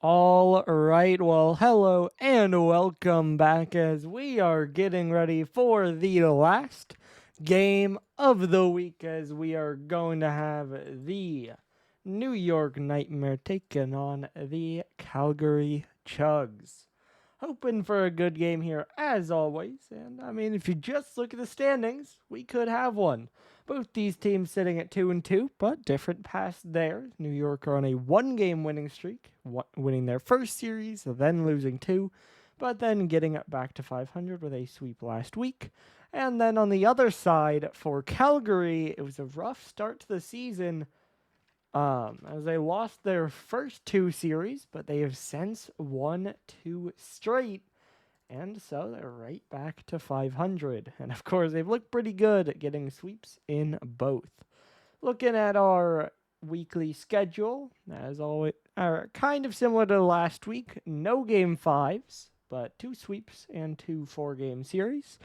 All right, well, hello and welcome back as we are getting ready for the last game of the week as we are going to have the New York Nightmare taking on the Calgary Chugs. Hoping for a good game here as always, and I mean, if you just look at the standings, we could have one. Both these teams sitting at 2-2, but different paths there. New York are on a one-game winning streak, winning their first series, then losing two, but then getting it back to 500 with a sweep last week. And then on the other side, for Calgary, it was a rough start to the season as they lost their first two series, but they have since won two straight. And so they're right back to 500. And of course, they've looked pretty good at getting sweeps in both. Looking at our weekly schedule, as always, are kind of similar to last week. No game fives, but two sweeps and two 4-game series.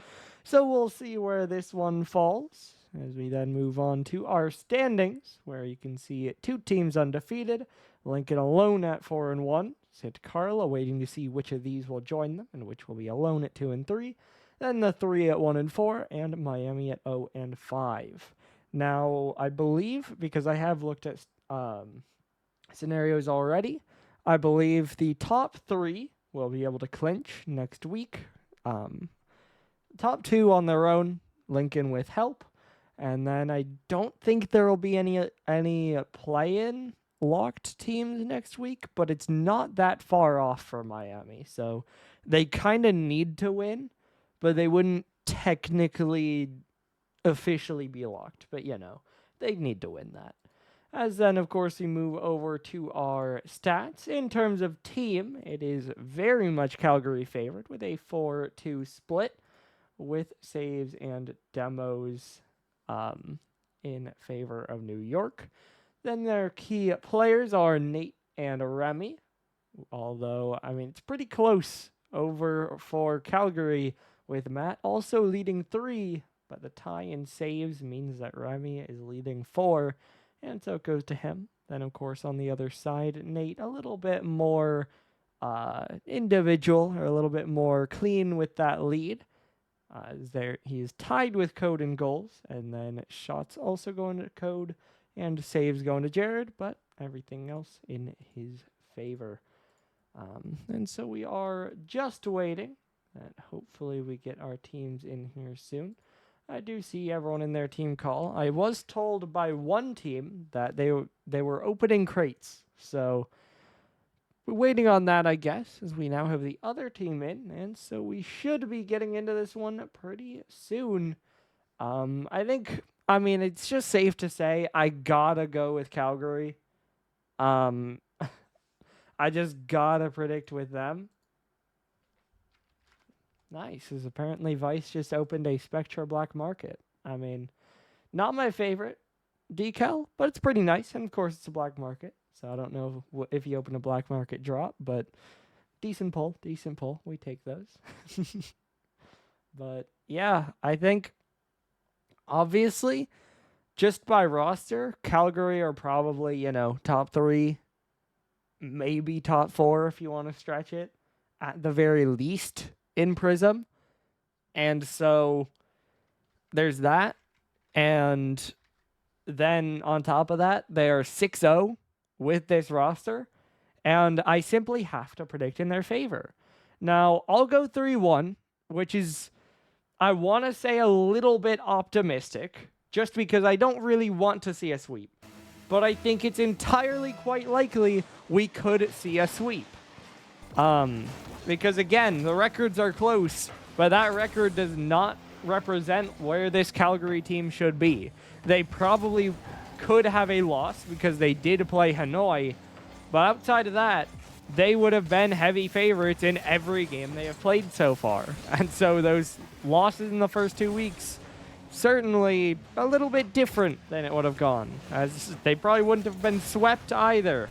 So we'll see where this one falls as we then move on to our standings, where you can see two teams undefeated. Lincoln alone at 4-1. St. Carl waiting to see which of these will join them and which will be alone at 2-3. Then the 3 at 1-4 and Miami at 0-5. Now, I believe, because I have looked at scenarios already, I believe the top 3 will be able to clinch next week. Top 2 on their own, Lincoln with help. And then I don't think there will be any play-in locked teams next week, but it's not that far off for Miami. So they kind of need to win, but they wouldn't technically officially be locked. But, they need to win that. As then, of course, we move over to our stats. In terms of team, it is very much Calgary favored with a 4-2 split with saves and demos in favor of New York. Then their key players are Nate and Remy, although, it's pretty close over for Calgary with Matt also leading 3, but the tie in saves means that Remy is leading 4, and so it goes to him. Then, of course, on the other side, Nate a little bit more individual or a little bit more clean with that lead. He is tied with Code in goals, and then shots also going to Code, and saves going to Jared, but everything else in his favor. And so we are just waiting, and hopefully we get our teams in here soon. I do see everyone in their team call. I was told by one team that they were opening crates, so we're waiting on that, I guess, as we now have the other team in, and so we should be getting into this one pretty soon. It's just safe to say I gotta go with Calgary. I just gotta predict with them. Nice, as apparently Vice just opened a Spectra Black Market. Not my favorite decal, but it's pretty nice, and of course it's a black market. So I don't know if you open a black market drop, but decent pull. We take those. But yeah, I think obviously just by roster, Calgary are probably, top 3, maybe top 4 if you want to stretch it, at the very least in Prism. And so there's that. And then on top of that, they are 6-0 with this roster, and I simply have to predict in their favor. Now, I'll go 3-1, which is, I want to say, a little bit optimistic, just because I don't really want to see a sweep. But I think it's entirely quite likely we could see a sweep. Because again, the records are close, but that record does not represent where this Calgary team should be. They probably could have a loss because they did play Hanoi, but outside of that, they would have been heavy favorites in every game they have played so far. And so those losses in the first 2 weeks, certainly a little bit different than it would have gone, as they probably wouldn't have been swept either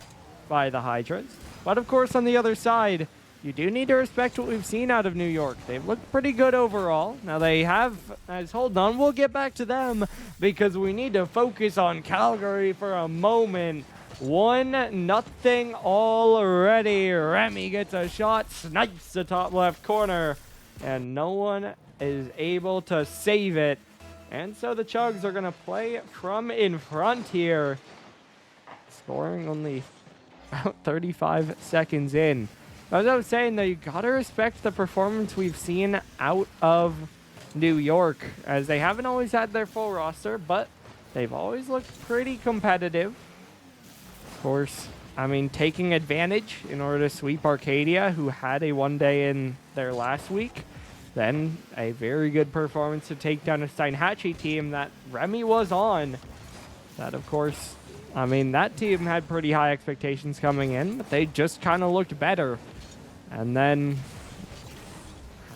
by the Hydras. But of course, on the other side, you do need to respect what we've seen out of New York. They've looked pretty good overall. Now they have, hold on, we'll get back to them because we need to focus on Calgary for a moment 1-0 already. Remy gets a shot, snipes the top left corner, and no one is able to save it. And so the Chugs are going to play from in front here, scoring only about 35 seconds in. As I was saying, though, you got to respect the performance we've seen out of New York, as they haven't always had their full roster, but they've always looked pretty competitive. Of course, I mean, taking advantage in order to sweep Arcadia, who had a one-day in their last week. Then a very good performance to take down a Steinhatchee team that Remy was on. That, of course, I mean, that team had pretty high expectations coming in, but they just kind of looked better. And then,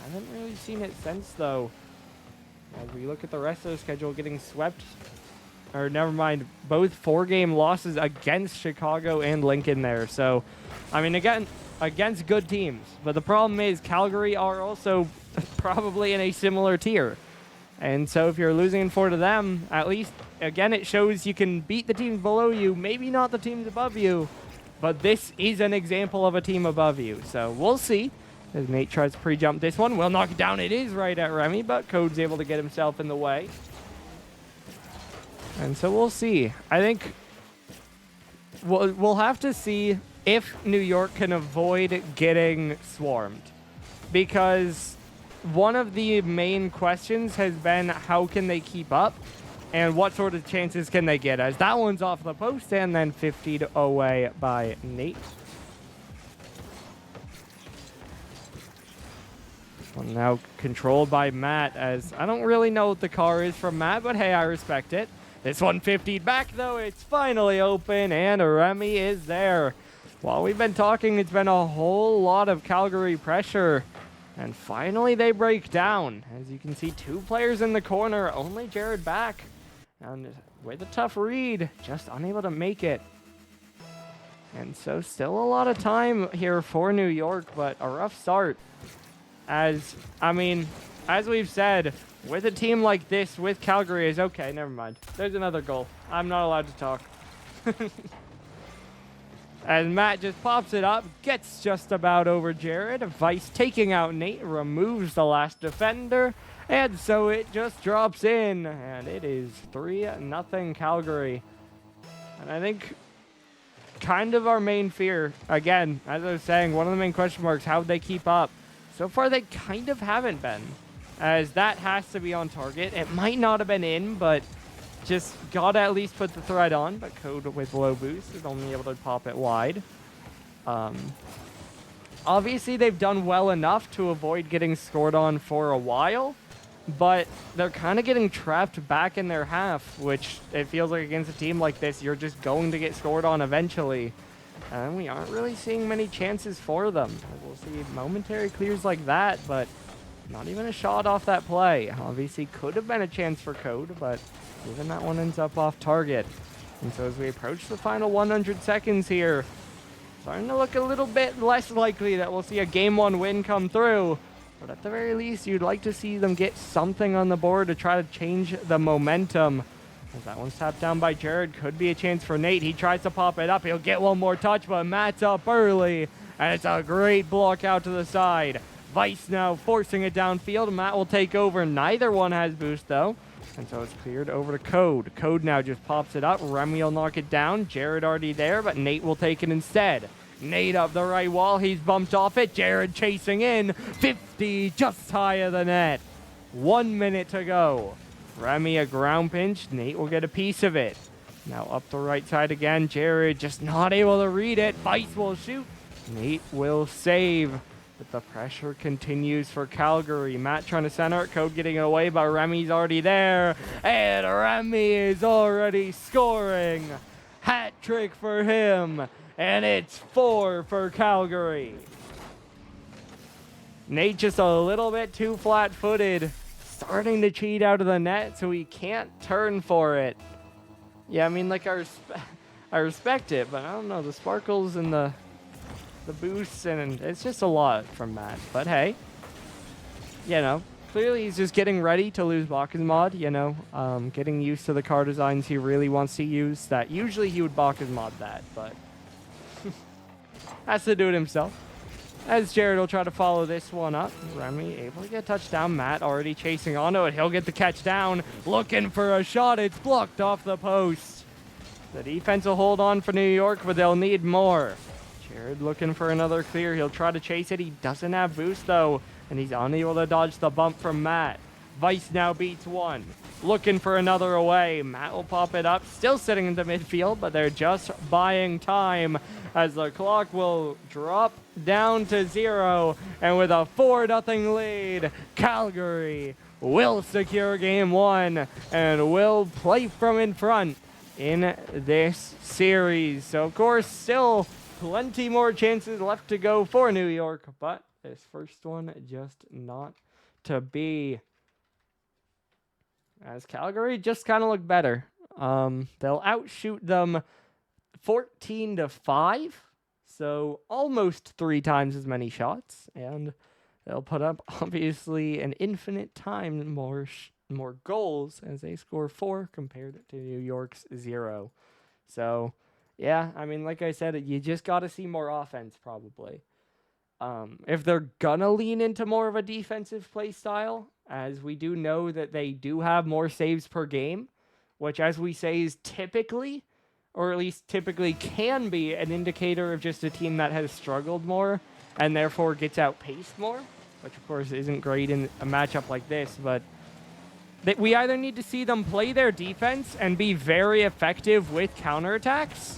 haven't really seen it since, though. As we look at the rest of the schedule, getting swept, or never mind, both 4-game losses against Chicago and Lincoln there. So, I mean, again, against good teams. But the problem is Calgary are also probably in a similar tier. And so if you're losing in 4 to them, at least, again, it shows you can beat the teams below you, maybe not the teams above you, but this is an example of a team above you. So we'll see. As Nate tries to pre-jump this one, will knock it down. It is right at Remy, but Code's able to get himself in the way. And so we'll see. I think we'll have to see if New York can avoid getting swarmed. Because one of the main questions has been how can they keep up and what sort of chances can they get, as that one's off the post and then 50'd away by Nate. Well, now controlled by Matt, as I don't really know what the car is from Matt, but hey, I respect it. This one 50'd back though, it's finally open and Remy is there. While we've been talking, it's been a whole lot of Calgary pressure. And finally they break down. As you can see, 2 players in the corner, only Jared back. And with a tough read, just unable to make it. And so still a lot of time here for New York, but a rough start. As, I mean, as we've said, with a team like this, with Calgary is okay, never mind. There's another goal. I'm not allowed to talk. As Matt just pops it up, gets just about over Jared. Vice taking out Nate, removes the last defender, and so it just drops in, and it is 3-0 Calgary. And I think kind of our main fear, again, as I was saying, one of the main question marks, how would they keep up? So far, they kind of haven't been, as that has to be on target. It might not have been in, but just gotta at least put the thread on, but Code with low boost is only able to pop it wide. Obviously, they've done well enough to avoid getting scored on for a while, but they're kind of getting trapped back in their half, which it feels like against a team like this, you're just going to get scored on eventually. And we aren't really seeing many chances for them. We'll see momentary clears like that, but not even a shot off that play. Obviously, could have been a chance for Code, but even that one ends up off target. And so as we approach the final 100 seconds here, starting to look a little bit less likely that we'll see a Game 1 win come through. But at the very least, you'd like to see them get something on the board to try to change the momentum. As that one's tapped down by Jared, could be a chance for Nate. He tries to pop it up. He'll get one more touch, but Matt's up early. And it's a great block out to the side. Vice now forcing it downfield. Matt will take over. Neither one has boost, though. And so it's cleared over to Code. Code now just pops it up. Remy will knock it down. Jared already there, but Nate will take it instead. Nate up the right wall. He's bumped off it. Jared chasing in. 50 just high of the net. 1 minute to go. Remy a ground pinch. Nate will get a piece of it. Now up the right side again. Jared just not able to read it. Vice will shoot. Nate will save. But the pressure continues for Calgary. Matt trying to center it. Code getting it away, but Remy's already there. And Remy is already scoring. Hat trick for him. And it's 4 for Calgary. Nate just a little bit too flat-footed. Starting to cheat out of the net, so he can't turn for it. Yeah, I mean, like, I respect it, but I don't know. The sparkles and the boosts, and it's just a lot from Matt. But hey, you know, clearly he's just getting ready to lose Baka's mod, you know, getting used to the car designs he really wants to use. That usually he would Baka's mod that, but has to do it himself. As Jared will try to follow this one up. Remy able to get a touchdown. Matt already chasing onto it. He'll get the catch down. Looking for a shot. It's blocked off the post. The defense will hold on for New York, but they'll need more. Jared looking for another clear. He'll try to chase it. He doesn't have boost, though, and he's unable to dodge the bump from Matt. Vice now beats one. Looking for another away. Matt will pop it up. Still sitting in the midfield, but they're just buying time as the clock will drop down to 0. And with a 4-0 lead, Calgary will secure game 1 and will play from in front in this series. So, of course, still plenty more chances left to go for New York, but this first one just not to be. As Calgary just kind of look better. They'll outshoot them 14-5, so almost 3 times as many shots, and they'll put up obviously an infinite time more goals as they score 4 compared to New York's 0. So, yeah, I mean, like I said, you just got to see more offense probably. If they're gonna lean into more of a defensive play style, as we do know that they do have more saves per game, which, as we say, is typically, or at least typically can be, an indicator of just a team that has struggled more and therefore gets outpaced more, which of course isn't great in a matchup like this, but we either need to see them play their defense and be very effective with counterattacks,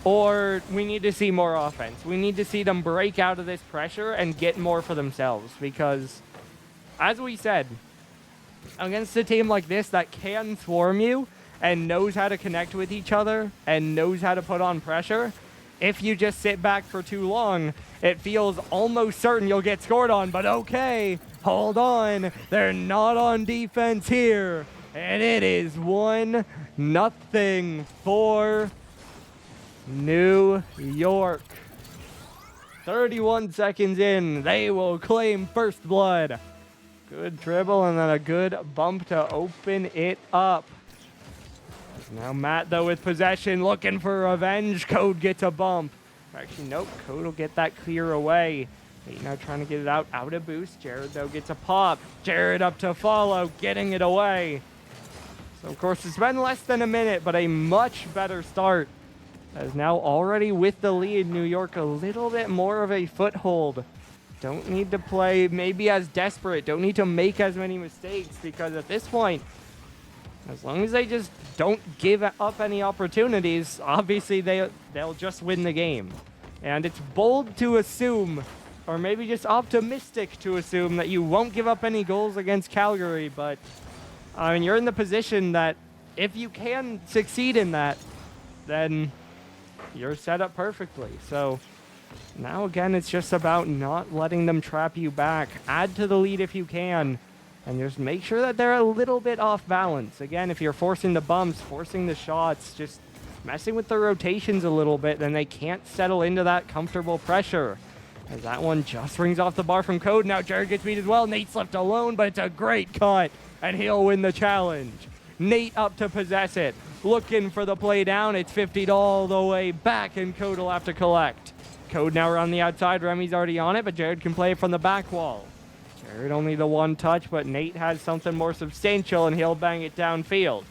or we need to see more offense. We need to see them break out of this pressure and get more for themselves, because, as we said, against a team like this that can swarm you and knows how to connect with each other and knows how to put on pressure, if you just sit back for too long, it feels almost certain you'll get scored on. But okay, hold on. They're not on defense here. And it is 1-0 for New York. 31 seconds in, they will claim first blood. Good dribble and then a good bump to open it up. Now Matt, though, with possession, looking for revenge. Code gets a bump. Actually, nope. Code will get that clear away. Nate now trying to get it out of boost. Jared, though, gets a pop. Jared up to follow, getting it away. So, of course, it's been less than a minute, but a much better start. As now already with the lead, New York a little bit more of a foothold. Don't need to play maybe as desperate. Don't need to make as many mistakes, because at this point, as long as they just don't give up any opportunities, obviously they'll just win the game. And it's bold to assume, or maybe just optimistic to assume, that you won't give up any goals against Calgary, but I mean, you're in the position that if you can succeed in that, then you're set up perfectly. So now again, it's just about not letting them trap you back. Add to the lead if you can, and just make sure that they're a little bit off balance. Again, if you're forcing the bumps, forcing the shots, just messing with the rotations a little bit, then they can't settle into that comfortable pressure. As that one just rings off the bar from Code. Now Jared gets beat as well. Nate's left alone, but it's a great cut, and he'll win the challenge. Nate up to possess it. Looking for the play down. It's 50 all the way back, and Code will have to collect. Code now around the outside. Remy's already on it, but Jared can play it from the back wall. Jared only the one touch, but Nate has something more substantial, and he'll bang it downfield.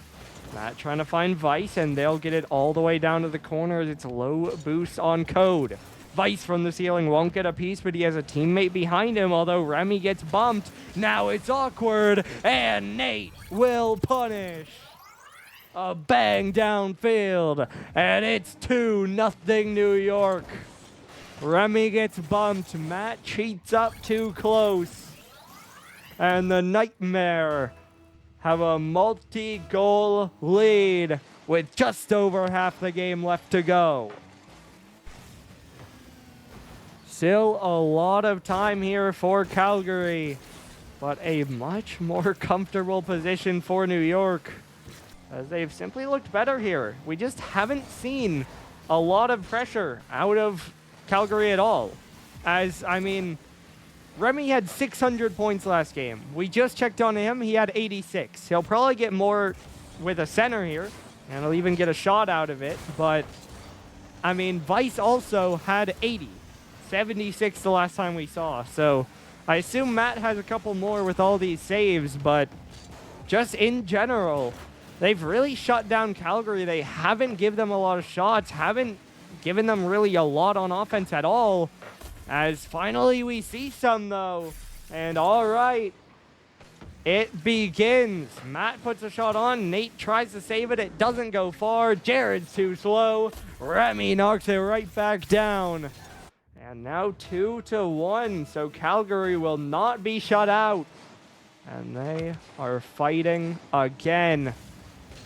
Matt trying to find Vice, and they'll get it all the way down to the corner as it's low boost on Code. Vice from the ceiling won't get a piece, but he has a teammate behind him, although Remy gets bumped. Now it's awkward, and Nate will punish. A bang downfield, and it's 2-0 New York. Remy gets bumped. Matt cheats up too close. And the Nightmare have a multi-goal lead with just over half the game left to go. Still a lot of time here for Calgary, but a much more comfortable position for New York, as they've simply looked better here. We just haven't seen a lot of pressure out of Calgary at all. As, I mean, Remy had 600 points last game. We just checked on him. He had 86. He'll probably get more with a center here, and he'll even get a shot out of it. But, I mean, Vice also had 80. 76 the last time we saw. So, I assume Matt has a couple more with all these saves, but just in general, they've really shut down Calgary. They haven't given them a lot of shots, haven't given them really a lot on offense at all. As finally we see some, though. And all right, it begins. Matt puts a shot on. Nate tries to save it. It doesn't go far. Jared's too slow. Remy knocks it right back down. And now 2-1. So Calgary will not be shut out. And they are fighting again.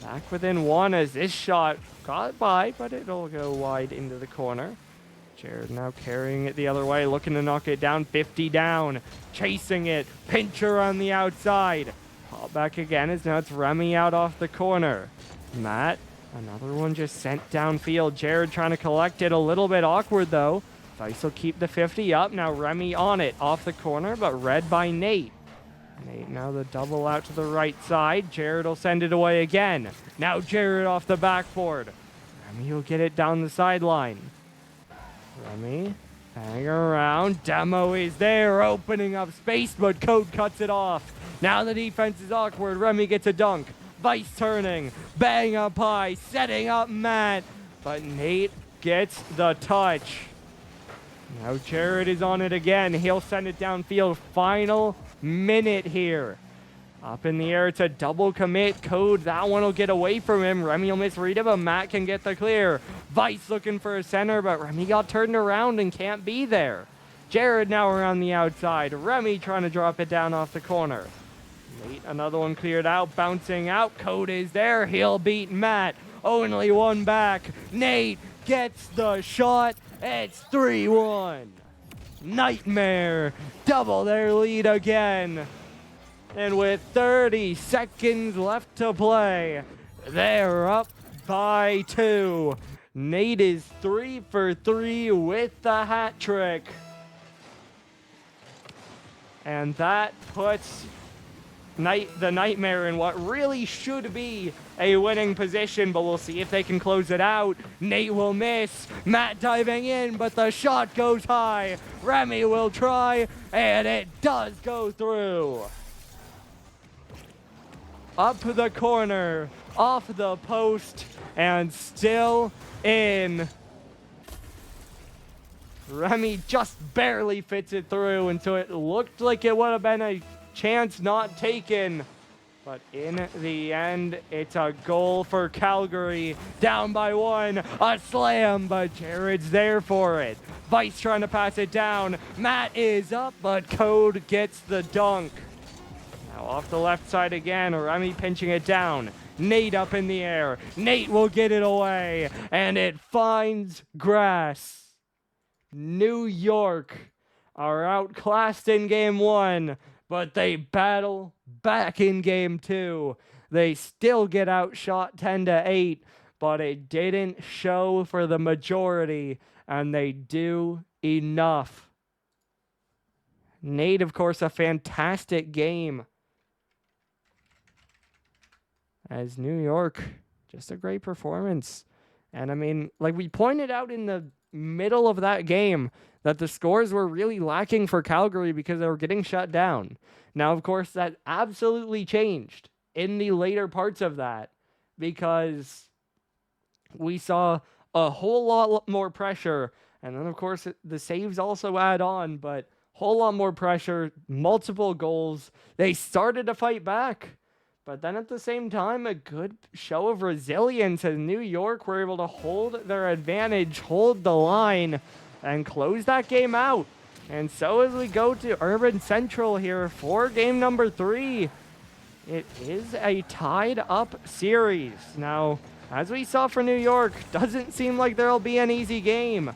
Back within one as this shot got by, but it'll go wide into the corner. Jared now carrying it the other way, looking to knock it down. 50 down, chasing it, pincher on the outside. Pop back again as now it's Remy out off the corner. Matt, another one just sent downfield. Jared trying to collect it, a little bit awkward though. Vice will keep the 50 up. Now Remy on it, off the corner, but read by Nate. Nate now the double out to the right side. Jared will send it away again. Now Jared off the backboard. Remy will get it down the sideline. Remy, hang around. Demo is there, opening up space, but Code cuts it off. Now the defense is awkward. Remy gets a dunk. Vice turning, bang up high, setting up Matt, but Nate gets the touch. Now Jared is on it again. He'll send it downfield. Final minute here. Up in the air, it's a double commit. Code, that one will get away from him. Remy will misread it, but Matt can get the clear. Vice looking for a center, but Remy got turned around and can't be there. Jared now around the outside. Remy trying to drop it down off the corner. Nate, another one cleared out, bouncing out. Code is there. He'll beat Matt. Only one back. Nate gets the shot. It's 3-1. Nightmare double their lead again. And with 30 seconds left to play, they're up by 2. Nate is 3 for 3 with the hat trick. And that puts the Nightmare in what really should be a winning position, but we'll see if they can close it out. Nate will miss. Matt diving in, but the shot goes high. Remy will try, and it does go through. Up the corner, off the post, and still in. Remy just barely fits it through, and so it looked like it would have been a chance not taken. But in the end, it's a goal for Calgary. Down by 1, a slam, but Jared's there for it. Vice trying to pass it down. Matt is up, but Code gets the dunk. Now off the left side again, Remy pinching it down. Nate up in the air. Nate will get it away, and it finds grass. New York are outclassed in game 1, but they battle back in game 2. They still get outshot 10-8, but it didn't show for the majority, and they do enough. Nate, of course, a fantastic game. As New York, just a great performance. And I mean, like we pointed out in the middle of that game, that the scores were really lacking for Calgary because they were getting shut down. Now, of course, that absolutely changed in the later parts of that because we saw a whole lot more pressure. And then, of course, the saves also add on, but whole lot more pressure, multiple goals. They started to fight back. But then at the same time, a good show of resilience as New York were able to hold their advantage, hold the line, and close that game out. And so as we go to Urban Central here for game number 3, it is a tied up series. Now, as we saw for New York, doesn't seem like there'll be an easy game,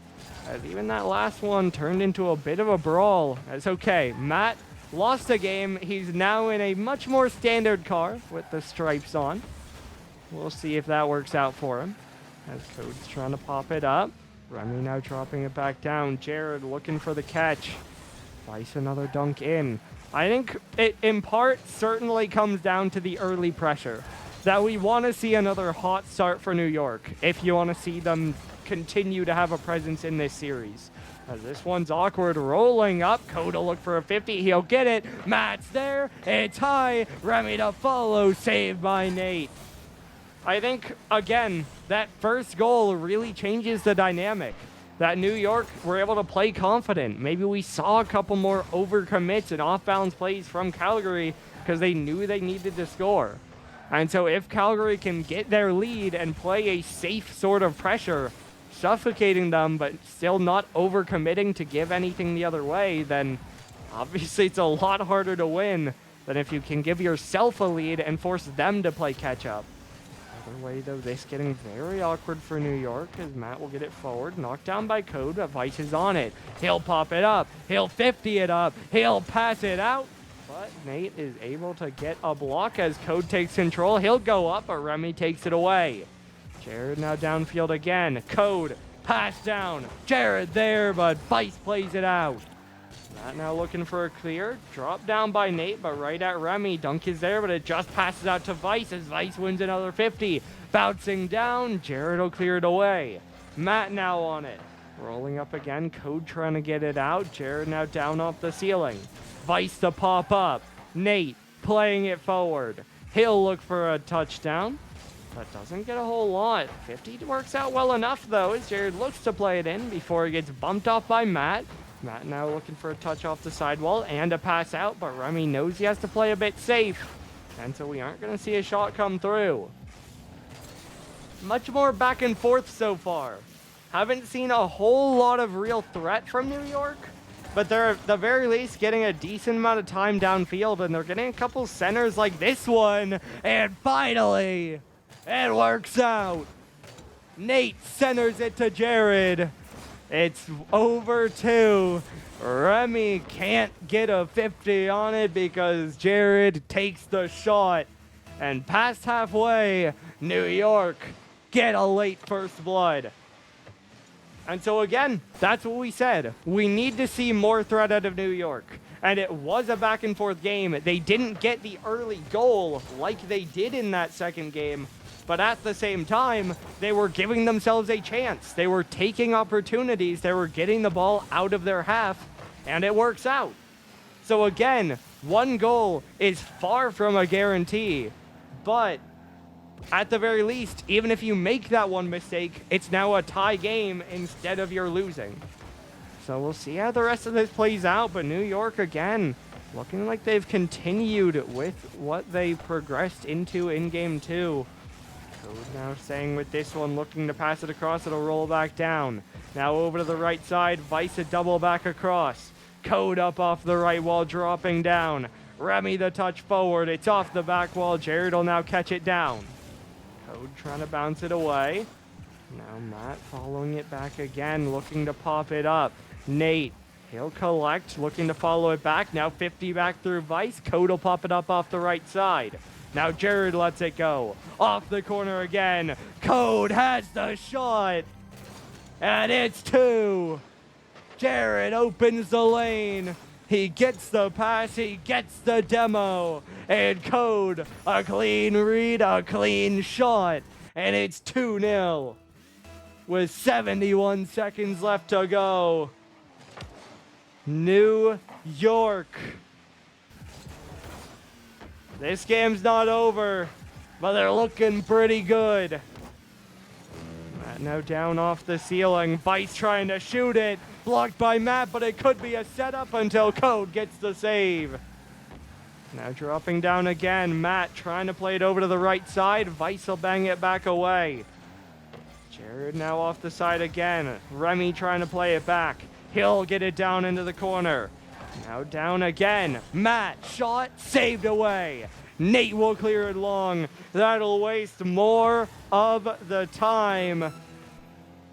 as even that last one turned into a bit of a brawl. That's okay. Matt lost a game. He's now in a much more standard car with the stripes on. We'll see if that works out for him. As Code's trying to pop it up. Remy now dropping it back down. Jared looking for the catch. Vice another dunk in. I think it, in part, certainly comes down to the early pressure. That we want to see another hot start for New York if you want to see them continue to have a presence in this series. As this one's awkward, rolling up. Code will look for a 50. He'll get it. Matt's there. It's high. Remy to follow. Saved by Nate. I think, again, that first goal really changes the dynamic. That New York were able to play confident. Maybe we saw a couple more overcommits and off-balance plays from Calgary because they knew they needed to score. And so if Calgary can get their lead and play a safe sort of pressure, suffocating them but still not overcommitting to give anything the other way, then obviously it's a lot harder to win than if you can give yourself a lead and force them to play catch-up. Other way, though, this getting very awkward for New York as Matt will get it forward. Knocked down by Code, but Vice is on it. He'll pop it up. He'll 50 it up. He'll pass it out. But Nate is able to get a block as Code takes control. He'll go up, but Remy takes it away. Jared now downfield again. Code, pass down. Jared there, but Vice plays it out. Matt now looking for a clear. Drop down by Nate, but right at Remy. Dunk is there, but it just passes out to Vice as Vice wins another 50. Bouncing down. Jared will clear it away. Matt now on it. Rolling up again. Code trying to get it out. Jared now down off the ceiling. Vice to pop up. Nate playing it forward. He'll look for a touchdown, but doesn't get a whole lot. 50 works out well enough, though, as Jared looks to play it in before he gets bumped off by Matt. Matt now looking for a touch off the sidewall and a pass out, but Remy knows he has to play a bit safe. And so we aren't going to see a shot come through. Much more back and forth so far. Haven't seen a whole lot of real threat from New York, but they're at the very least getting a decent amount of time downfield, and they're getting a couple centers like this one. And finally, it works out. Nate centers it to Jared. It's over 2. Remy can't get a 50 on it because Jared takes the shot. And past halfway, New York get a late first blood. And so again, that's what we said. We need to see more threat out of New York. And it was a back and forth game. They didn't get the early goal like they did in that second game. But at the same time, they were giving themselves a chance. They were taking opportunities. They were getting the ball out of their half, and it works out. So again, one goal is far from a guarantee. But at the very least, even if you make that one mistake, it's now a tie game instead of you're losing. So we'll see how the rest of this plays out. But New York, again, looking like they've continued with what they progressed into in Game 2. Code now staying with this one, looking to pass it across. It'll roll back down. Now over to the right side. Vice a double back across. Code up off the right wall, dropping down. Remy the touch forward. It's off the back wall. Jared will now catch it down. Code trying to bounce it away. Now Matt following it back again, looking to pop it up. Nate, he'll collect, looking to follow it back. Now 50 back through Vice. Code will pop it up off the right side. Now Jared lets it go. Off the corner again. Code has the shot. And it's 2. Jared opens the lane. He gets the pass. He gets the demo. And Code, a clean read, a clean shot. And it's 2-0. With 71 seconds left to go. New York. This game's not over, but they're looking pretty good. Matt now down off the ceiling. Vice trying to shoot it. Blocked by Matt, but it could be a setup until Code gets the save. Now dropping down again. Matt trying to play it over to the right side. Vice will bang it back away. Jared now off the side again. Remy trying to play it back. He'll get it down into the corner. Now down again. Matt, shot, saved away. Nate will clear it long. That'll waste more of the time.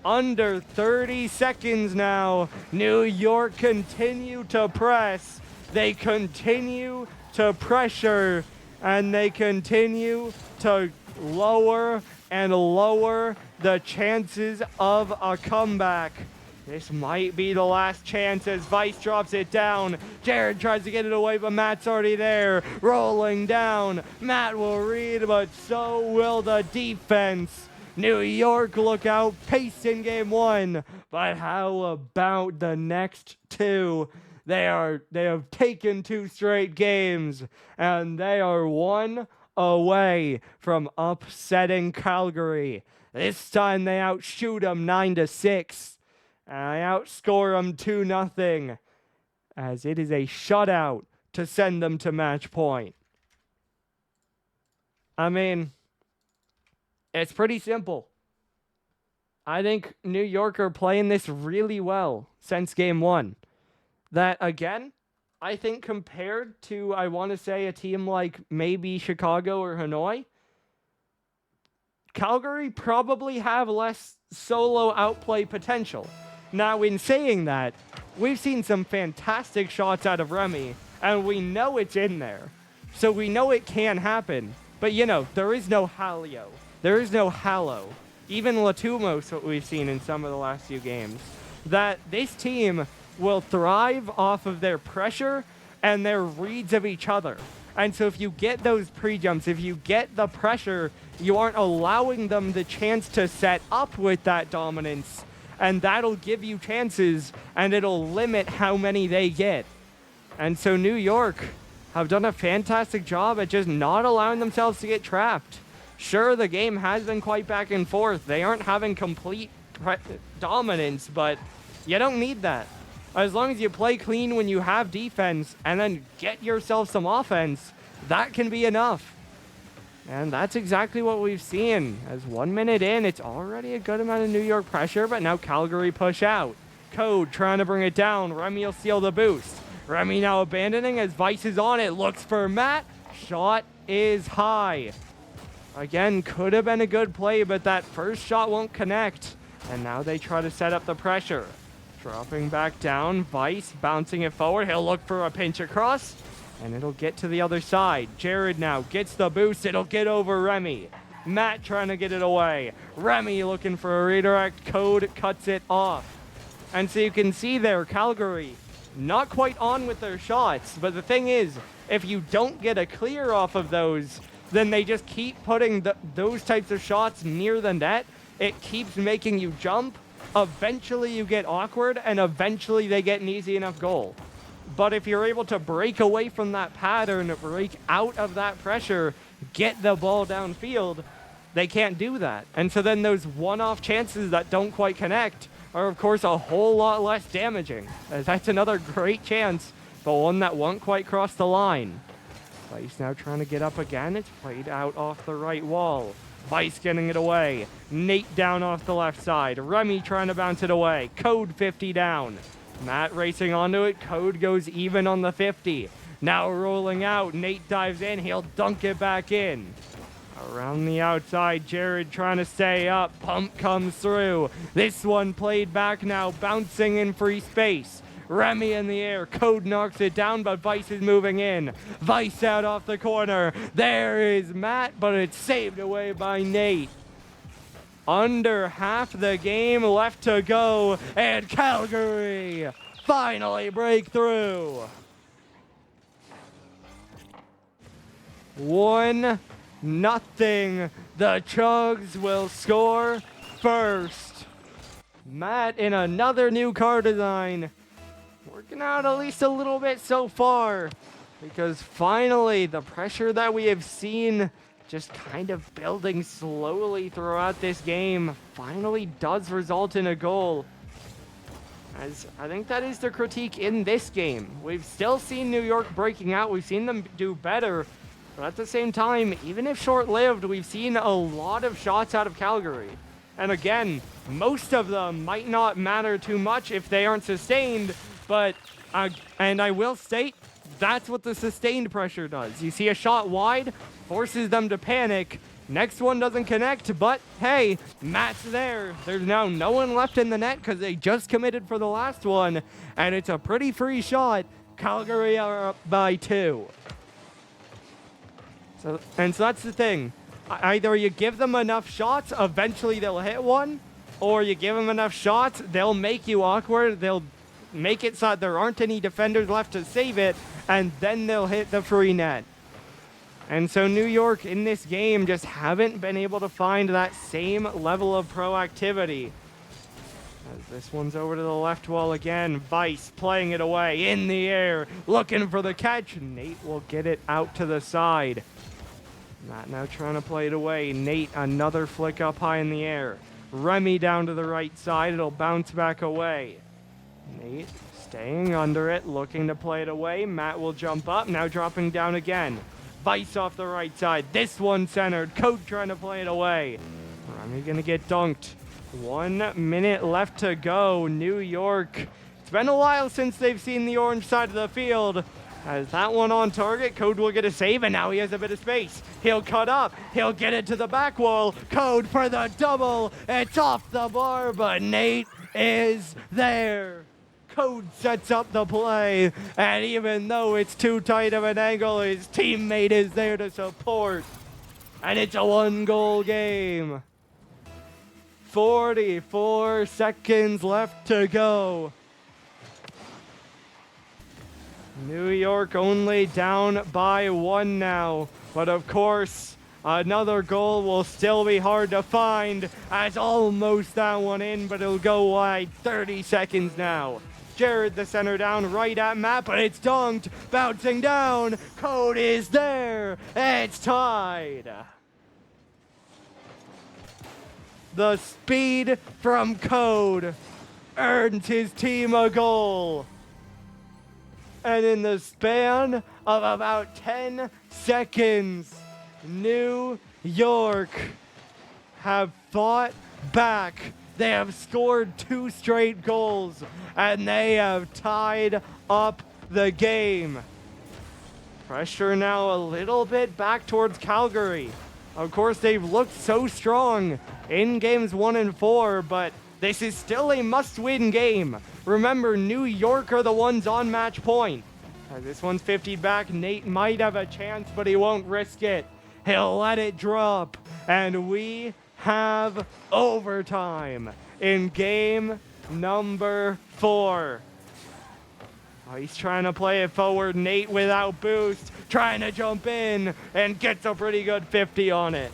Under 30 seconds now. New York continue to press. They continue to pressure. And they continue to lower and lower the chances of a comeback. This might be the last chance as Vice drops it down. Jared tries to get it away, but Matt's already there. Rolling down. Matt will read, but so will the defense. New York look out, paced in game one. But how about the next two? They have taken 2 straight games, and they are 1 away from upsetting Calgary. This time they outshoot them 9-6. I outscore them 2-0, as it is a shutout to send them to match point. I mean, it's pretty simple. I think New York are playing this really well since game one. That, again, I think compared to, I want to say, a team like maybe Chicago or Hanoi, Calgary probably have less solo outplay potential. Now, in saying that, we've seen some fantastic shots out of Remy, and we know it's in there. So we know it can happen. But, you know, there is no Halio. There is no Hallow. Even Latumos, what we've seen in some of the last few games. That this team will thrive off of their pressure and their reads of each other. And so if you get those pre-jumps, if you get the pressure, you aren't allowing them the chance to set up with that dominance. And that'll give you chances, and it'll limit how many they get. And so New York have done a fantastic job at just not allowing themselves to get trapped. Sure, the game has been quite back and forth. They aren't having complete dominance, but you don't need that. As long as you play clean when you have defense and then get yourself some offense, that can be enough. And that's exactly what we've seen. As 1 minute in, it's already a good amount of New York pressure, but now Calgary push out. Code trying to bring it down. Remy will steal the boost. Remy now abandoning as Vice is on it. Looks for Matt. Shot is high. Again, could have been a good play, but that first shot won't connect. And now they try to set up the pressure. Dropping back down. Vice bouncing it forward. He'll look for a pinch across. And it'll get to the other side. Jared now gets the boost. It'll get over Remy. Matt trying to get it away. Remy looking for a redirect. Code cuts it off. And so you can see there, Calgary not quite on with their shots. But the thing is, if you don't get a clear off of those, then they just keep putting those types of shots near the net. It keeps making you jump. Eventually you get awkward, and eventually they get an easy enough goal. But if you're able to break away from that pattern, break out of that pressure, get the ball downfield, they can't do that. And so then those one-off chances that don't quite connect are, of course, a whole lot less damaging. As that's another great chance, but one that won't quite cross the line. Vice now trying to get up again. It's played out off the right wall. Vice getting it away. Nate down off the left side. Remy trying to bounce it away. Code 50 down. Matt racing onto it. Code goes even on the 50. Now rolling out. Nate dives in. He'll dunk it back in. Around the outside, Jared trying to stay up. Pump comes through. This one played back now. Bouncing in free space. Remy in the air. Code knocks it down, but Vice is moving in. Vice out off the corner. There is Matt, but it's saved away by Nate. Under half the game left to go, and Calgary finally break through. 1-0. The Chugs will score first. Matt in another new car design. Working out at least a little bit so far, because finally the pressure that we have seen just kind of building slowly throughout this game finally does result in a goal. As I think that is the critique in this game. We've still seen New York breaking out. We've seen them do better. But at the same time, even if short-lived, we've seen a lot of shots out of Calgary. And again, most of them might not matter too much if they aren't sustained. But, and I will state, that's what the sustained pressure does. You see a shot wide, forces them to panic. Next one doesn't connect, but hey, Matt's there. There's now no one left in the net because they just committed for the last one. And it's a pretty free shot. Calgary are up by 2. So that's the thing. Either you give them enough shots, eventually they'll hit one, or you give them enough shots, they'll make you awkward. They'll make it so that there aren't any defenders left to save it, and then they'll hit the free net. And so New York in this game just haven't been able to find that same level of proactivity. As this one's over to the left wall again. Vice playing it away in the air, looking for the catch. Nate will get it out to the side. Matt now trying to play it away. Nate, another flick up high in the air. Remy down to the right side. It'll bounce back away. Nate staying under it, looking to play it away. Matt will jump up, now dropping down again. Vice off the right side. This one centered. Code trying to play it away. Remy gonna get dunked. 1 minute left to go. New York. It's been a while since they've seen the orange side of the field. As that one on target, Code will get a save, and now he has a bit of space. He'll cut up. He'll get it to the back wall. Code for the double. It's off the bar, but Nate is there. Code sets up the play, and even though it's too tight of an angle, his teammate is there to support. And it's a 1-goal game. 44 seconds left to go. New York only down by 1 now. But of course, another goal will still be hard to find, as almost that one in, but it'll go wide. 30 seconds now. Jared the center down right at Matt, but it's dunked. Bouncing down. Code is there. It's tied. The speed from Code earned his team a goal. And in the span of about 10 seconds, New York have fought back. They have scored 2 straight goals, and they have tied up the game. Pressure now a little bit back towards Calgary. Of course, they've looked so strong in games 1 and 4, but this is still a must-win game. Remember, New York are the ones on match point. As this one's 50 back, Nate might have a chance, but he won't risk it. He'll let it drop, and we have overtime in game number 4. Oh, he's trying to play it forward. Nate without boost, trying to jump in and gets a pretty good 50 on it.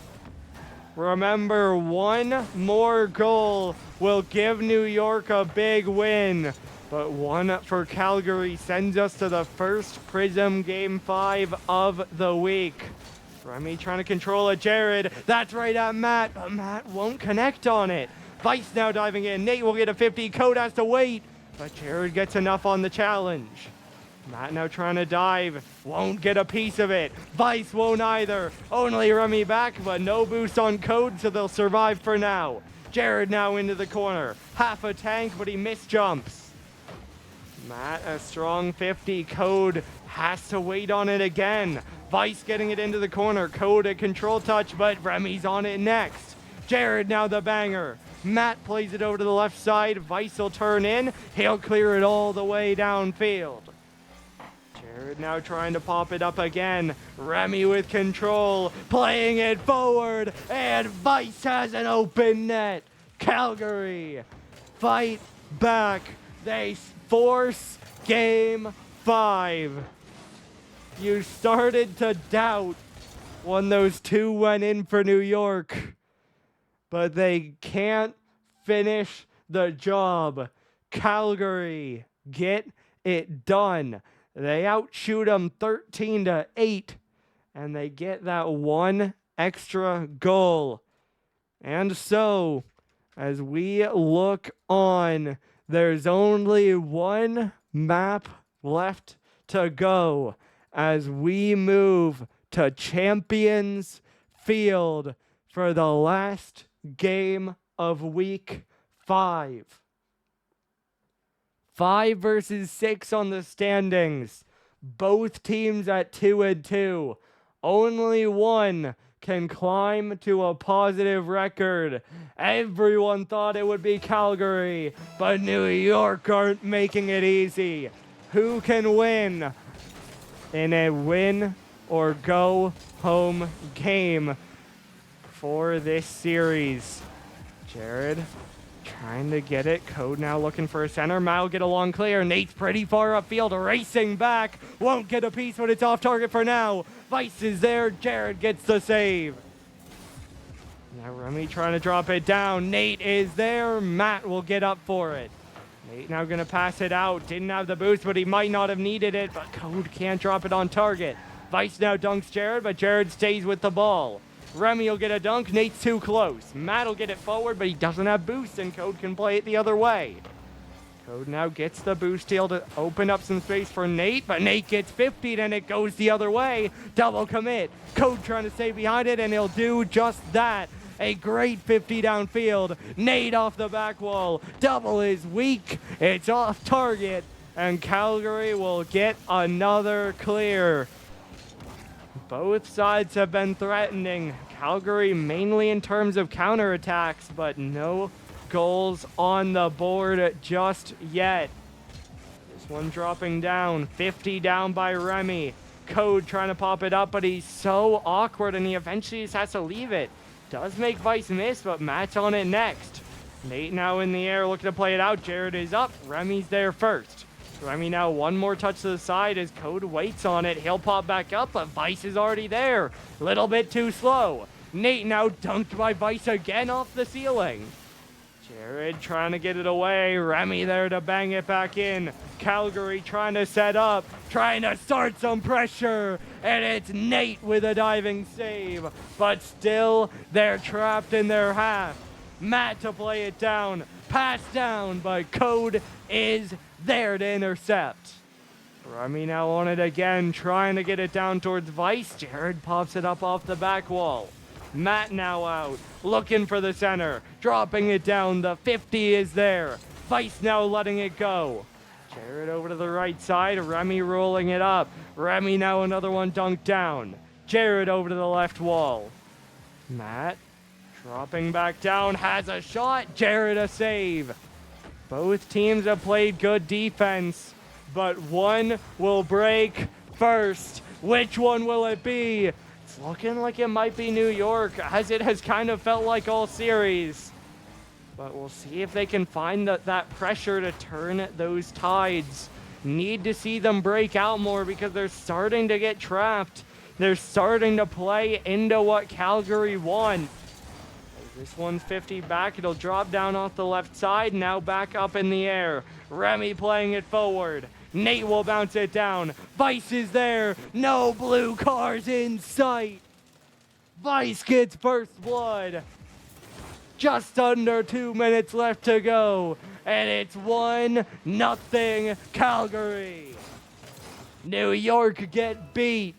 Remember, 1 more goal will give New York a big win, but 1 for Calgary sends us to the first Prism Game 5 of the week. Remy trying to control it. Jared, that's right at Matt, but Matt won't connect on it. Vice now diving in. Nate will get a 50. Code has to wait, but Jared gets enough on the challenge. Matt now trying to dive. Won't get a piece of it. Vice won't either. Only Remy back, but no boost on Code, so they'll survive for now. Jared now into the corner. Half a tank, but he misjumps. Matt, a strong 50. Code has to wait on it again. Vice getting it into the corner. Code a control touch, but Remy's on it next. Jared now the banger. Matt plays it over to the left side. Vice will turn in. He'll clear it all the way downfield. Jared now trying to pop it up again. Remy with control, playing it forward, and Vice has an open net. Calgary fight back. They force game 5. You started to doubt when those 2 went in for New York, but they can't finish the job. Calgary get it done. They outshoot them 13-8, and they get that 1 extra goal. And so, as we look on, there's only 1 map left to go as we move to Champions Field for the last game of week 5. 5 versus 6 on the standings. Both teams at 2-2. Only one can climb to a positive record. Everyone thought it would be Calgary, but New York aren't making it easy. Who can win in a win or go home game for this series? Jared Trying to get it. Code now looking for a center. Matt will get a long clear. Nate's pretty far upfield, racing back. Won't get a piece, but it's off target for now. Vice is there. Jared gets the save. Now Remy trying to drop it down. Nate is there. Matt will get up for it. Nate now going to pass it out. Didn't have the boost, but he might not have needed it. But Code can't drop it on target. Vice now dunks Jared, but Jared stays with the ball. Remy will get a dunk. Nate's too close. Matt will get it forward, but he doesn't have boost, and Code can play it the other way. Code now gets the boost steal to open up some space for Nate, but Nate gets 50'd, and it goes the other way. Double commit. Code trying to stay behind it, and he'll do just that. A great 50 downfield. Nate off the back wall. Double is weak. It's off target, and Calgary will get another clear. Both sides have been threatening Calgary mainly in terms of counterattacks, but no goals on the board just yet. This one dropping down, 50 down by Remy. Code trying to pop it up, but he's so awkward and he eventually just has to leave it. Does make Vice miss, but Matt's on it next. Nate now in the air looking to play it out. Jared is up. Remy's there first. Remy now one more touch to the side as Code waits on it. He'll pop back up, but Vice is already there. Little bit too slow. Nate now dunked by Vice again off the ceiling. Jared trying to get it away. Remy there to bang it back in. Calgary trying to set up, trying to start some pressure. And it's Nate with a diving save. But still, they're trapped in their half. Matt to play it down. Pass down, but Code is there to intercept. Remy now on it again, trying to get it down towards Vice. Jared pops it up off the back wall. Matt now out, looking for the center, dropping it down. The 50 is there. Vice now letting it go. Jared over to the right side, Remy rolling it up. Remy now another one dunked down. Jared over to the left wall. Matt dropping back down, has a shot. Jared a save. Both teams have played good defense, but one will break first. Which one will it be? It's looking like it might be New York, as it has kind of felt like all series. But we'll see if they can find that pressure to turn those tides. Need to see them break out more because they're starting to get trapped. They're starting to play into what Calgary wants. This one's 50 back. It'll drop down off the left side. Now back up in the air. Remy playing it forward. Nate will bounce it down. Vice is there. No blue cars in sight. Vice gets first blood. Just under 2 minutes left to go. And it's 1-0 Calgary. New York get beat.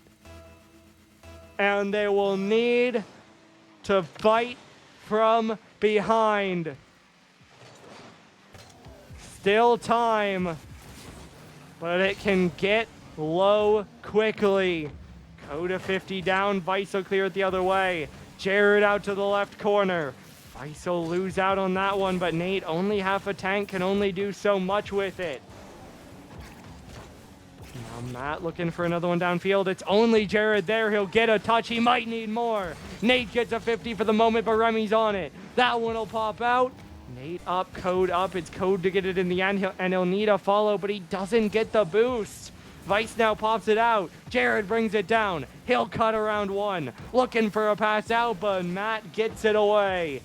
And they will need to fight from behind. Still time, but it can get low quickly. Coda 50 down, Vice will clear it the other way. Jared out to the left corner. Vice will lose out on that one, but Nate, only half a tank, can only do so much with it. Now Matt looking for another one downfield. It's only Jared there. He'll get a touch. He might need more. Nate gets a 50 for the moment, but Remy's on it. That one will pop out. Nate up, Code up. It's Code to get it in the end, and he'll need a follow, but he doesn't get the boost. Vice now pops it out. Jared brings it down. He'll cut around one. Looking for a pass out, but Matt gets it away.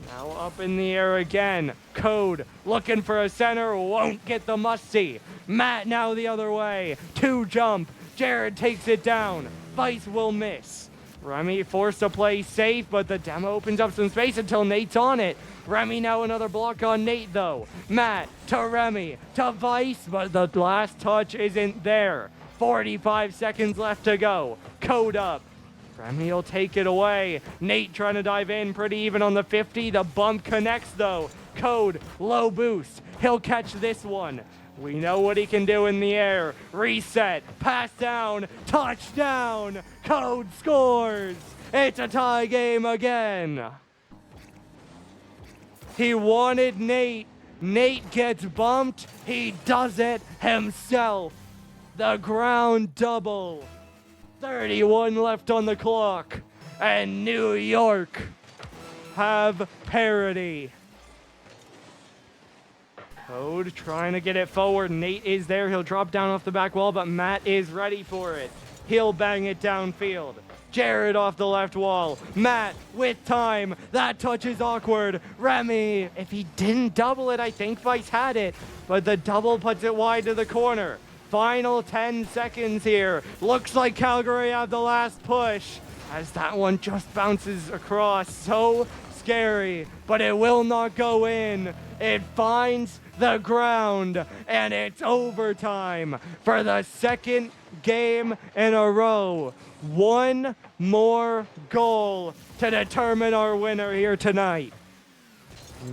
Now up in the air again. Code looking for a center. Won't get the musty. Matt now the other way. 2 jump. Jared takes it down. Vice will miss. Remy forced to play safe, but the demo opens up some space until Nate's on it. Remy now another block on Nate though. Matt to Remy to Vice, but the last touch isn't there. 45 seconds left to go. Code up. Remy will take it away. Nate trying to dive in, pretty even on the 50. The bump connects though. Code, low boost. He'll catch this one. We know what he can do in the air. Reset, pass down, touchdown. Code scores. It's a tie game again. He wanted Nate. Nate gets bumped. He does it himself. The ground double. 31 left on the clock, and New York have parity. Code trying to get it forward. Nate is there. He'll drop down off the back wall, but Matt is ready for it. He'll bang it downfield. Jared off the left wall. Matt with time. That touch is awkward. Remy, if he didn't double it, I think Vice had it. But the double puts it wide to the corner. Final 10 seconds here. Looks like Calgary have the last push as that one just bounces across. So scary, but it will not go in. It finds the ground, and it's overtime for the second game in a row. One more goal to determine our winner here tonight.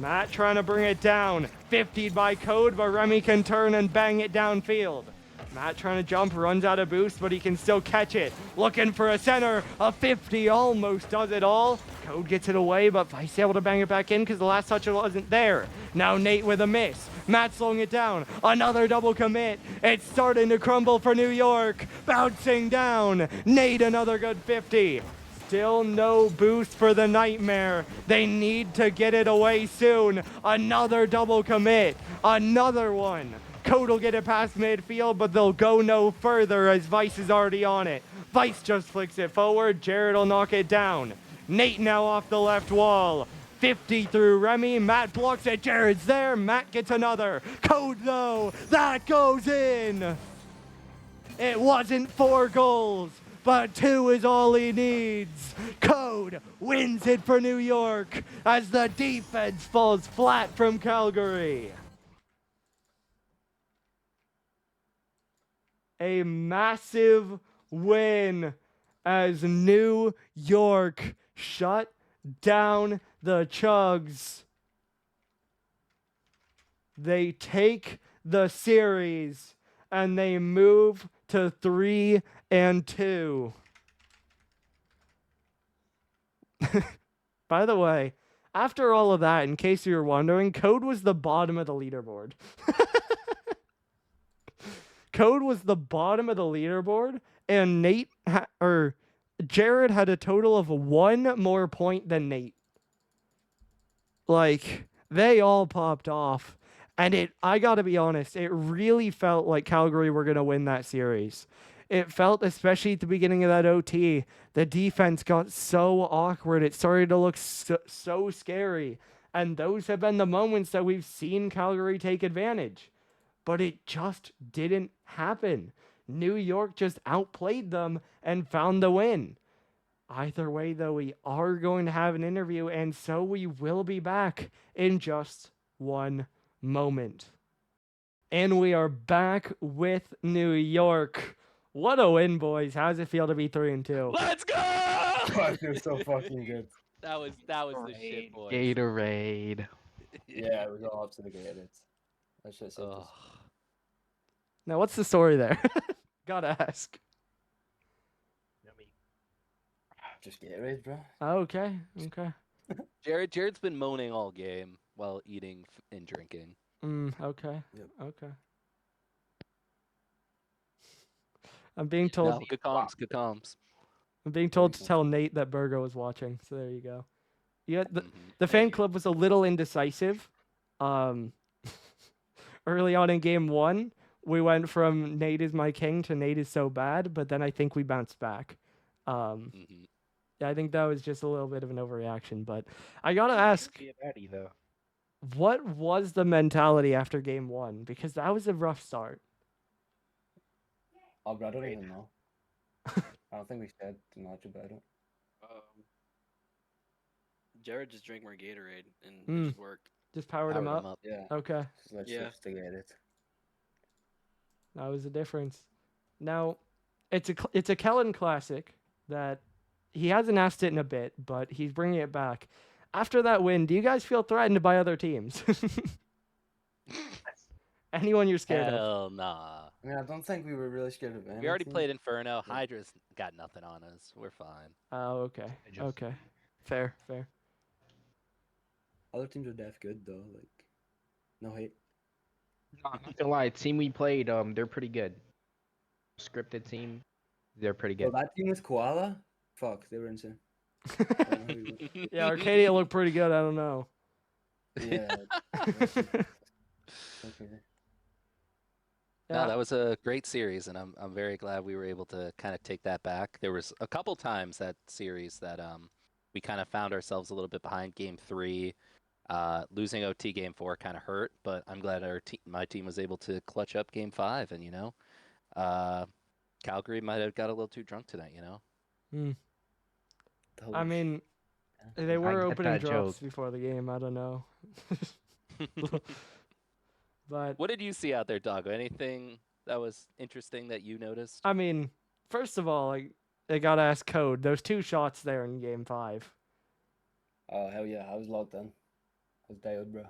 Matt trying to bring it down. 50'd by Code, but Remy can turn and bang it downfield. Matt trying to jump, runs out of boost, but he can still catch it. Looking for a center, a 50 almost does it all. Code gets it away, but Vice able to bang it back in because the last touch wasn't there. Now Nate with a miss. Matt slowing it down. Another double commit. It's starting to crumble for New York. Bouncing down. Nate another good 50. Still no boost for the Nightmare. They need to get it away soon. Another double commit. Another one. Code will get it past midfield, but they'll go no further as Vice is already on it. Vice just flicks it forward. Jared will knock it down. Nate now off the left wall. 50 through Remy. Matt blocks it. Jared's there. Matt gets another. Code, though. That goes in. It wasn't 4 goals, but 2 is all he needs. Code wins it for New York as the defense falls flat from Calgary. A massive win as New York shut down the Chugs. They take the series and they move to 3-2. By the way, after all of that, in case you were wondering, Code was the bottom of the leaderboard. Code was the bottom of the leaderboard, and Jared had a total of 1 more point than Nate. Like, they all popped off. And I gotta be honest, it really felt like Calgary were gonna win that series. It felt, especially at the beginning of that OT, the defense got so awkward. It started to look so scary. And those have been the moments that we've seen Calgary take advantage. But it just didn't happen. New York just outplayed them and found the win. Either way, though, we are going to have an interview, and so we will be back in just one moment. And we are back with New York. What a win, boys. How does it feel to be 3-2? Let's go! Fuck, they're so fucking good. That was the shit, boys. Gatorade. Yeah, we go up to the Gators. That shit so Ugh. Now, what's the story there? Gotta ask. just Gatorade, bro. Okay. Jared's been moaning all game while eating and drinking. Okay. Yep. Okay. I'm being told. No, good comms. I'm being told to tell Nate that Burgo was watching. So there you go. Yeah, the Mhm. fan club was a little indecisive. Early on in game 1, we went from Nate is my king to Nate is so bad, but then I think we bounced back. Mhm. Yeah, I think that was just a little bit of an overreaction. But I gotta ask, Be a baddie, though. what was the mentality after game 1? Because that was a rough start. Oh, bro, I don't even know. I don't think we said too much about it. Jared just drank more Gatorade and it Mm. just worked. Just powered him up. Yeah. Okay. So let's Yeah. just to get it. That was the difference. Now, it's a Kellen classic that he hasn't asked it in a bit, but he's bringing it back. After that win, do you guys feel threatened by other teams? Anyone you're scared of? Hell nah. I mean, I don't think we were really scared of anything. We already played Inferno. Hydra's got nothing on us. We're fine. Oh, okay. Okay. Fair. Other teams are def good though. Like, no hate. No, I'm not gonna lie. Team we played, they're pretty good. Scripted team, they're pretty So good. that team with Koala, fuck, they were insane. Yeah, Arcadia looked pretty good. I don't know. Yeah. So crazy. No, Yeah, that was a great series, and I'm very glad we were able to kind of take that back. There was a couple times that series that we kind of found ourselves a little bit behind game 3. Losing OT game 4 kind of hurt, but I'm glad my team was able to clutch up game 5, and Calgary might have got a little too drunk tonight, The I whole mean, yeah. they were get opening that drops joke. before the game. I don't know. But What did you see out there, Doggo? Anything that was interesting that you noticed? I mean, first of all, like they gotta ask Code. Those 2 shots there in game 5. Oh hell yeah, I was locked in. I was dialed, bro.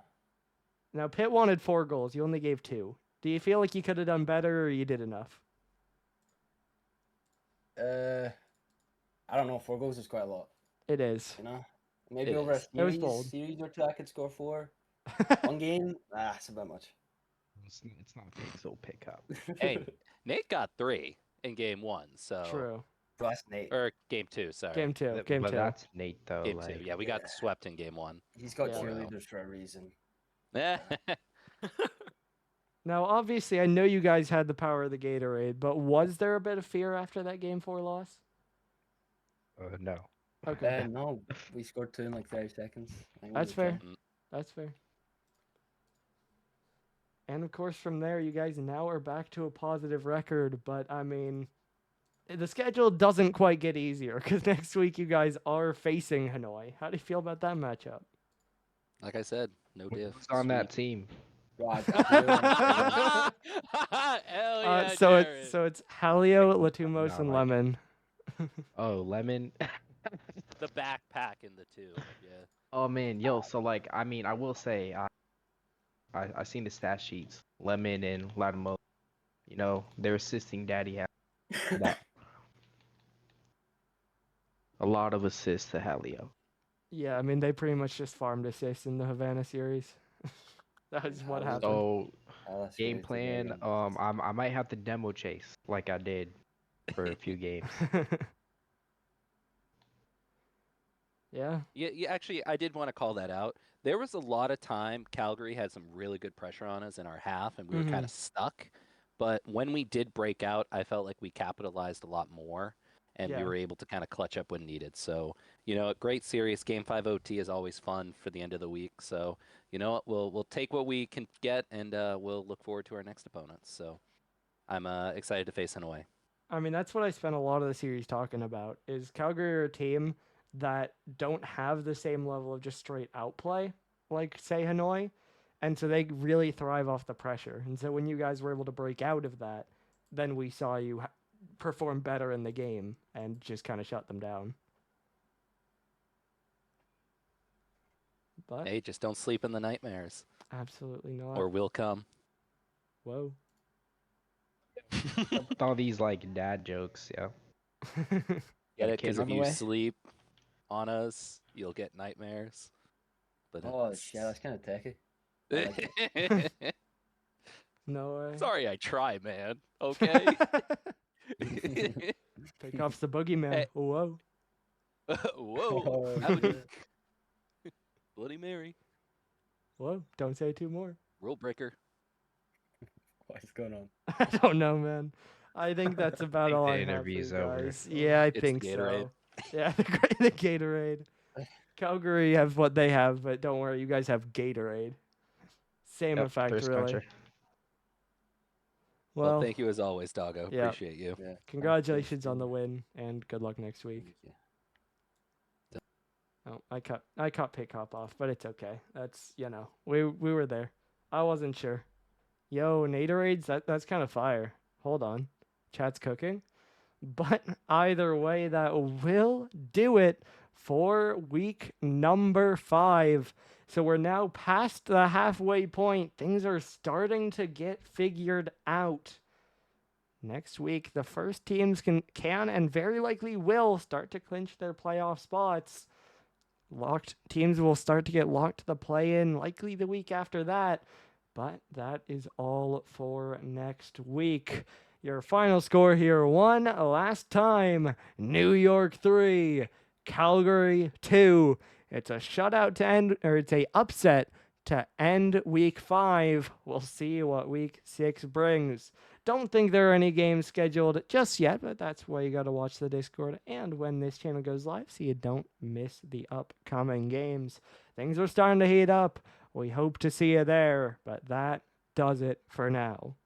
Now Pitt wanted 4 goals. You only gave 2. Do you feel like you could have done better, or you did enough? I don't know. 4 goals is quite a lot. It is. You know, maybe It over is. a It was bold. series or 2, I could score 4. One game, it's a bit much. It's not big, so pick up. Hey, Nate got 3 in game 1, so True. Bro, that's Nate. or game 2, sorry. Game 2. But Game 2. that's Nate though. Game 2. Like, Yeah, we got Yeah. swept in game 1. He's got Yeah. cheerleaders for a reason. Yeah. Now, obviously, I know you guys had the power of the Gatorade, but was there a bit of fear after that game 4 loss? no. Okay. No, we scored 2 in like 30 seconds. I think we That's were fair. trying- That's fair. And of course, from there, you guys now are back to a positive record. But I mean, the schedule doesn't quite get easier because next week you guys are facing Hanoi. How do you feel about that matchup? Like I said, no diff. Who's on that team? Bro, I really want to say Hell yeah, So Jared. it's Halio, Latumos, No, and like- Lemon. Oh, Lemon. The backpack in the 2. Yeah. Oh man, yo. So like, I mean, I will say, I seen the stat sheets. Lemon and Latimo, they're assisting Daddy. That. A lot of assists to Halio. Yeah, I mean they pretty much just farmed assists in the Havana series. That's what Yeah, happened. So that's game really too plan, bad. I might have to demo chase like I did for a few games. Yeah. Yeah, actually, I did want to call that out. There was a lot of time Calgary had some really good pressure on us in our half, and we were kind of stuck. But when we did break out, I felt like we capitalized a lot more, and we Yeah. were able to kind of clutch up when needed. So, a great series. Game 5 OT is always fun for the end of the week. So, you know what? We'll take what we can get, and we'll look forward to our next opponents. So, I'm excited to face Hanoi. I mean, that's what I spent a lot of the series talking about. Is Calgary are a team that don't have the same level of just straight outplay like say Hanoi, and so they really thrive off the pressure. And so when you guys were able to break out of that, then we saw you perform better in the game and just kind of shut them down. But Hey, just don't sleep in the nightmares, absolutely not. or we'll come. Whoa. With all these like dad jokes, yeah. Get a it? kid Because on if the you way? sleep on us, you'll get nightmares. But Oh it's- shit, that's kind of techy. I like No way. Sorry, I try, man. Okay. Pick off the boogeyman. Hey. Whoa. Whoa. Oh, Howdy. shit. Bloody Mary. Whoa. Don't say two more. Rule breaker. What is going on? I don't know, man. I think that's about think all the I have for you interview's over. guys. Yeah, I It's the think Gatorade. so. Yeah, the Gatorade. Calgary have what they have, but don't worry, you guys have Gatorade. Same Yep, effect, thirst really. quencher. Well, Well, thank you as always, Doggo. yeah. Appreciate you. Yeah. congratulations on the win, and good luck next week. Thank you. Oh, I cut Pick Hop off, but it's okay. That's we were there. I wasn't sure. Yo, Naderades, that's kind of fire. Hold on, chat's cooking. But either way, that will do it for week number 5. So we're now past the halfway point. Things are starting to get figured out. Next week, the first teams can and very likely will start to clinch their playoff spots. Locked teams will start to get locked to the play-in likely the week after that. But that is all for next week. Your final score here, one last time, New York 3, Calgary 2. It's a shutout to end, or it's a upset to end week 5. We'll see what week 6 brings. Don't think there are any games scheduled just yet, but that's why you got to watch the Discord and when this channel goes live so you don't miss the upcoming games. Things are starting to heat up. We hope to see you there, but that does it for now.